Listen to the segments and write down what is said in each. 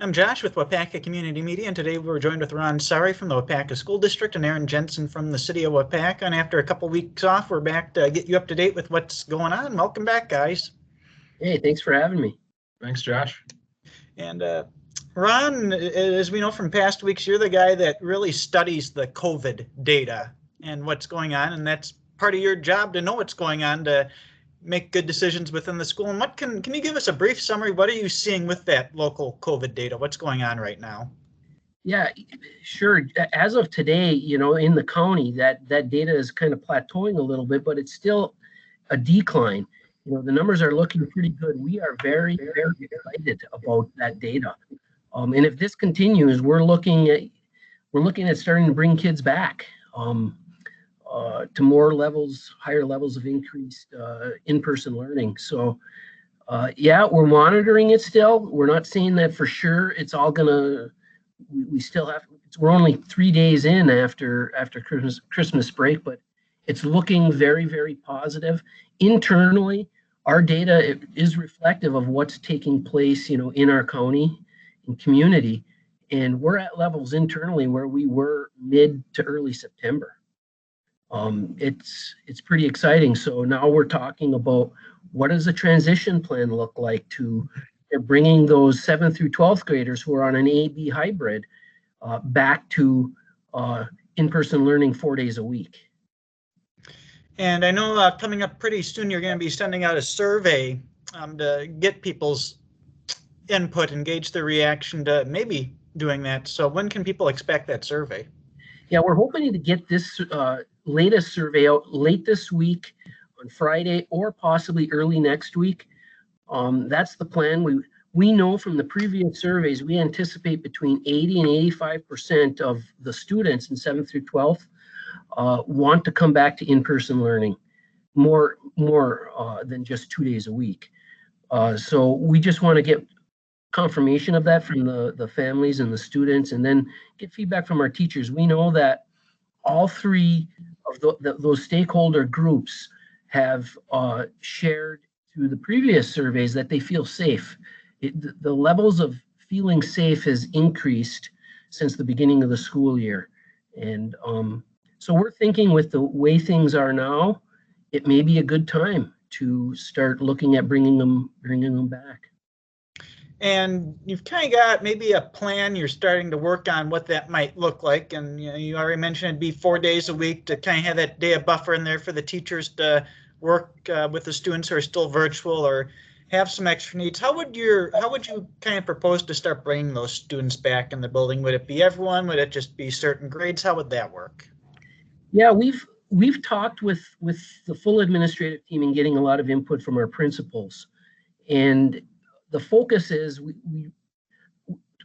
I'm Josh with Waupaca Community Media, and today we're joined with Ron Sari from the Waupaca School District and Aaron Jensen from the City of Waupaca. And after a couple weeks off, we're back to get you up to date with what's going on. Welcome back, guys. Hey, thanks for having me. Thanks, Josh. And Ron, as we know from past weeks, you're the guy that really studies the COVID data and what's going on, and that's part of your job to know what's going on to make good decisions within the school. And what can you give us a brief summary? What are you seeing with that local COVID data? What's going on right now? Yeah, sure. As of today, in the county, that data is kind of plateauing a little bit, but it's still a decline. The numbers are looking pretty good. We are very, very excited about that data. And if this continues, we're looking at starting to bring kids back to more levels, higher levels of increased in-person learning. So, yeah, we're monitoring it still. We're not saying that for sure it's all gonna. We still have. We're only 3 days in after Christmas break, but it's looking very, very positive. Internally, our data is reflective of what's taking place, in our county and community, and we're at levels internally where we were mid to early September. It's pretty exciting. So now we're talking about what does the transition plan look like to bringing those 7th through 12th graders who are on an A/B hybrid back to in-person learning 4 days a week. And I know coming up pretty soon, you're going to be sending out a survey to get people's input and gauge their reaction to maybe doing that. So when can people expect that survey? Yeah, we're hoping to get this latest survey out late this week on Friday or possibly early next week. That's the plan. We know from the previous surveys, we anticipate between 80 and 85% of the students in 7th through 12th want to come back to in-person learning more than just 2 days a week. So we just want to get confirmation of that from the families and the students, and then get feedback from our teachers. We know that all three of those stakeholder groups have shared through the previous surveys that they feel safe. The levels of feeling safe has increased since the beginning of the school year. And so we're thinking with the way things are now, it may be a good time to start looking at bringing them back. And you've kind of got maybe a plan you're starting to work on what that might look like. And you already mentioned it'd be 4 days a week to kind of have that day of buffer in there for the teachers to work with the students who are still virtual or have some extra needs. How would you kind of propose to start bringing those students back in the building? Would it be everyone? Would it just be certain grades? How would that work? Yeah, we've talked with the full administrative team and getting a lot of input from our principals. And the focus is we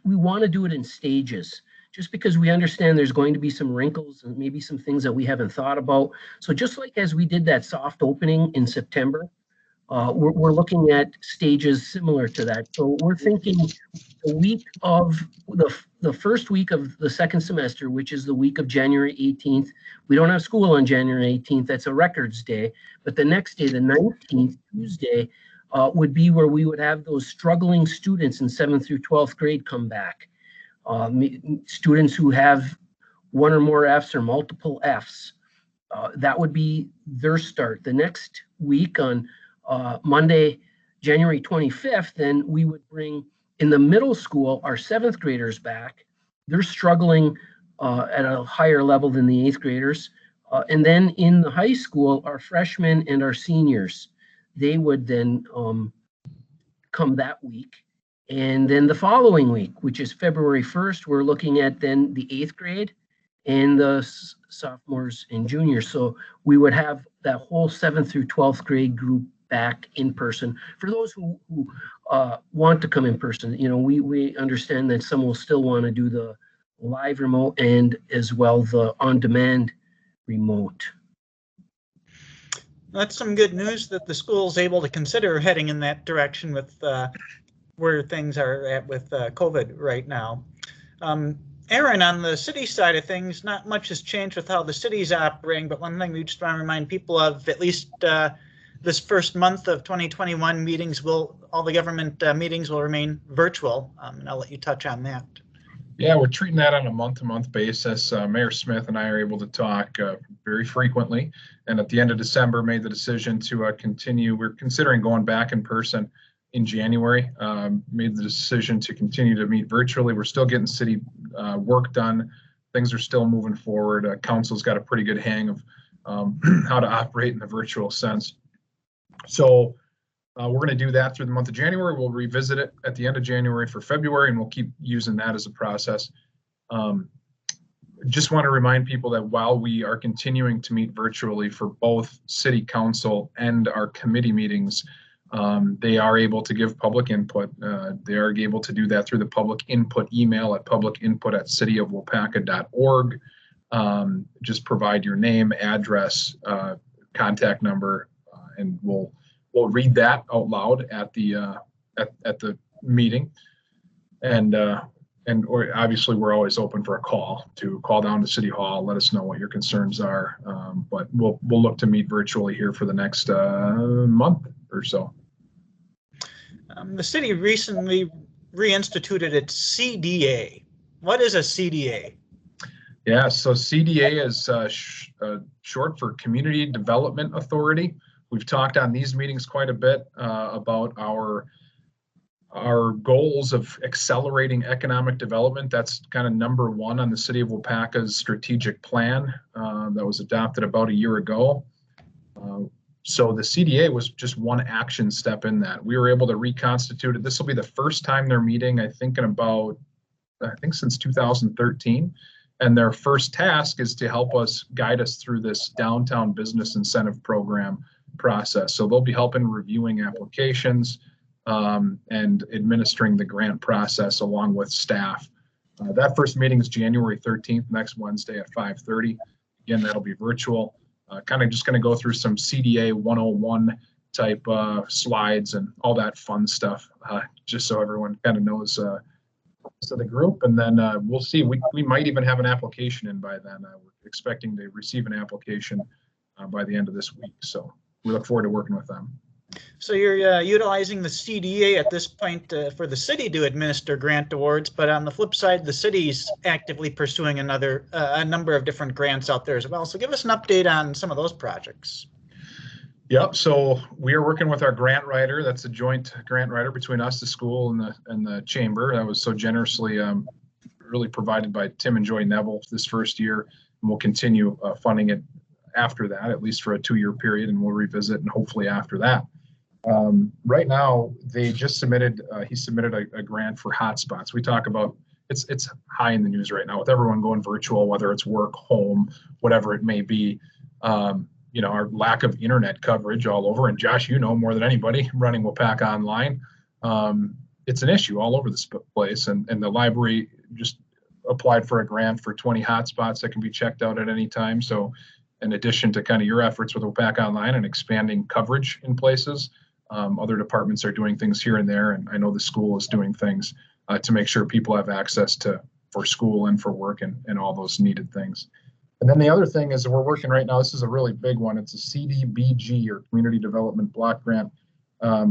want to do it in stages, just because we understand there's going to be some wrinkles and maybe some things that we haven't thought about. So just like as we did that soft opening in September, we're looking at stages similar to that. So we're thinking the week of the first week of the second semester, which is the week of January 18th. We don't have school on January 18th. That's a records day. But the next day, the 19th, Tuesday, would be where we would have those struggling students in 7th through 12th grade come back. Students who have one or more Fs or multiple Fs. That would be their start. The next week on Monday, January 25th, then we would bring in the middle school our 7th graders back. They're struggling at a higher level than the 8th graders. And then in the high school, our freshmen and our seniors, they would then come that week. And then the following week, which is February 1st, we're looking at then the 8th grade and the sophomores and juniors. So we would have that whole 7th through 12th grade group back in person. For those who want to come in person, we understand that some will still want to do the live remote and as well the on-demand remote. That's some good news that the school's able to consider heading in that direction with where things are at with COVID right now. Aaron, on the city side of things, not much has changed with how the city's operating, but one thing we just want to remind people of, at least this first month of 2021, all the government meetings will remain virtual. And I'll let you touch on that. Yeah, we're treating that on a month-to-month basis. Mayor Smith and I are able to talk very frequently, and at the end of December made the decision to continue. We're considering going back in person in January. Made the decision to continue to meet virtually. We're still getting city work done. Things are still moving forward. Council's got a pretty good hang of how to operate in the virtual sense. So we're going to do that through the month of January. We'll revisit it at the end of January for February, and we'll keep using that as a process. Just want to remind people that while we are continuing to meet virtually for both city council and our committee meetings, they are able to give public input. They are able to do that through the public input email at publicinput@cityofwaupaca.org. Just provide your name, address, contact number, and we'll read that out loud at the meeting, or obviously we're always open for a call down to City Hall, let us know what your concerns are. But we'll look to meet virtually here for the next month or so. The city recently reinstituted its CDA. What is a CDA? Yeah, so CDA is short for Community Development Authority. We've talked on these meetings quite a bit about our goals of accelerating economic development. That's kind of number one on the City of Waupaca's strategic plan that was adopted about a year ago. So the CDA was just one action step in that. We were able to reconstitute it. This will be the first time they're meeting, I think since 2013. And their first task is to help us guide us through this downtown business incentive program process. So they'll be helping reviewing applications and administering the grant process along with staff. That first meeting is January 13th, next Wednesday at 5:30. Again, that'll be virtual. Kind of just going to go through some CDA 101 type slides and all that fun stuff, just so everyone kind of knows to the group. And then we'll see. We might even have an application in by then. We're expecting to receive an application by the end of this week. So we look forward to working with them. So you're utilizing the CDA at this point for the city to administer grant awards, but on the flip side, the city's actively pursuing a number of different grants out there as well. So give us an update on some of those projects. Yep. So we are working with our grant writer. That's a joint grant writer between us, the school, and the chamber. That was so generously really provided by Tim and Joy Neville this first year, and we'll continue funding it after that, at least for a 2-year period, and we'll revisit and hopefully after that. Right now, they just submitted. He submitted a grant for hotspots. We talk about it's high in the news right now with everyone going virtual, whether it's work, home, whatever it may be. Our lack of internet coverage all over, and Josh, more than anybody running Waupaca online, it's an issue all over this place. And the library just applied for a grant for 20 hotspots that can be checked out at any time. So in addition to kind of your efforts with Waupaca Online and expanding coverage in places, other departments are doing things here and there. And I know the school is doing things to make sure people have access for school and for work and all those needed things. And then the other thing is that we're working right now, this is a really big one. It's a CDBG, or Community Development Block Grant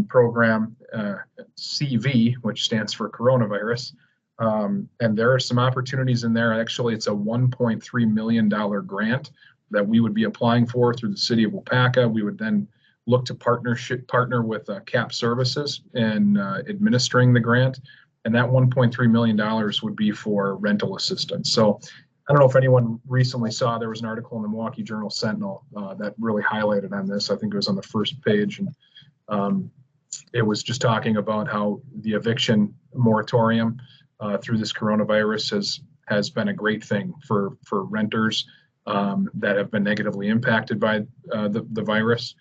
program, CV, which stands for coronavirus. And there are some opportunities in there. Actually, it's a $1.3 million grant that we would be applying for through the City of Waupaca. We would then look to partner with CAP Services in administering the grant. And that $1.3 million would be for rental assistance. So I don't know if anyone recently saw, there was an article in the Milwaukee Journal Sentinel that really highlighted on this. I think it was on the first page. And it was just talking about how the eviction moratorium through this coronavirus has been a great thing for renters that have been negatively impacted by the virus.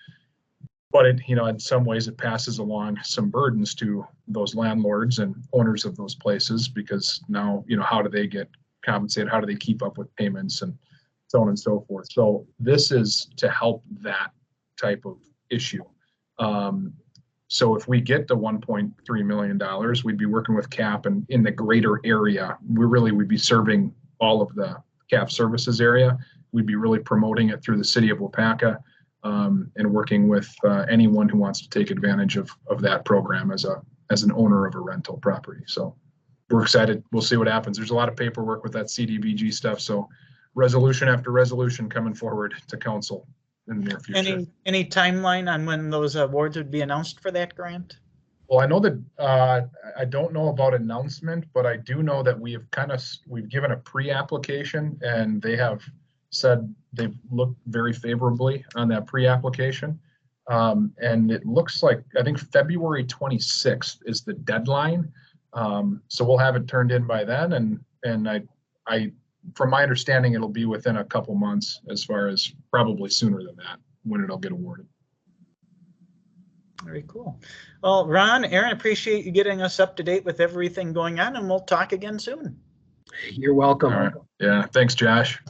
But in some ways it passes along some burdens to those landlords and owners of those places, because now, how do they get compensated? How do they keep up with payments and so on and so forth? So this is to help that type of issue. So if we get the $1.3 million, we'd be working with CAP, and in the greater area, we'd be serving all of the CAP services area. We'd be really promoting it through the City of Waupaca. and working with anyone who wants to take advantage of that program as an owner of a rental property. So we're excited. We'll see what happens. There's a lot of paperwork with that CDBG stuff. So resolution after resolution coming forward to council in the near future. Any timeline on when those awards would be announced for that grant? Well, I know that I don't know about announcement, but I do know that we've given a pre-application, and they have said they've looked very favorably on that pre-application. And it looks like, I think February 26th is the deadline. So we'll have it turned in by then. And I, from my understanding, it'll be within a couple months, as far as probably sooner than that, when it'll get awarded. Very cool. Well, Ron, Aaron, appreciate you getting us up to date with everything going on, and we'll talk again soon. You're welcome. All right. Yeah. Thanks, Josh.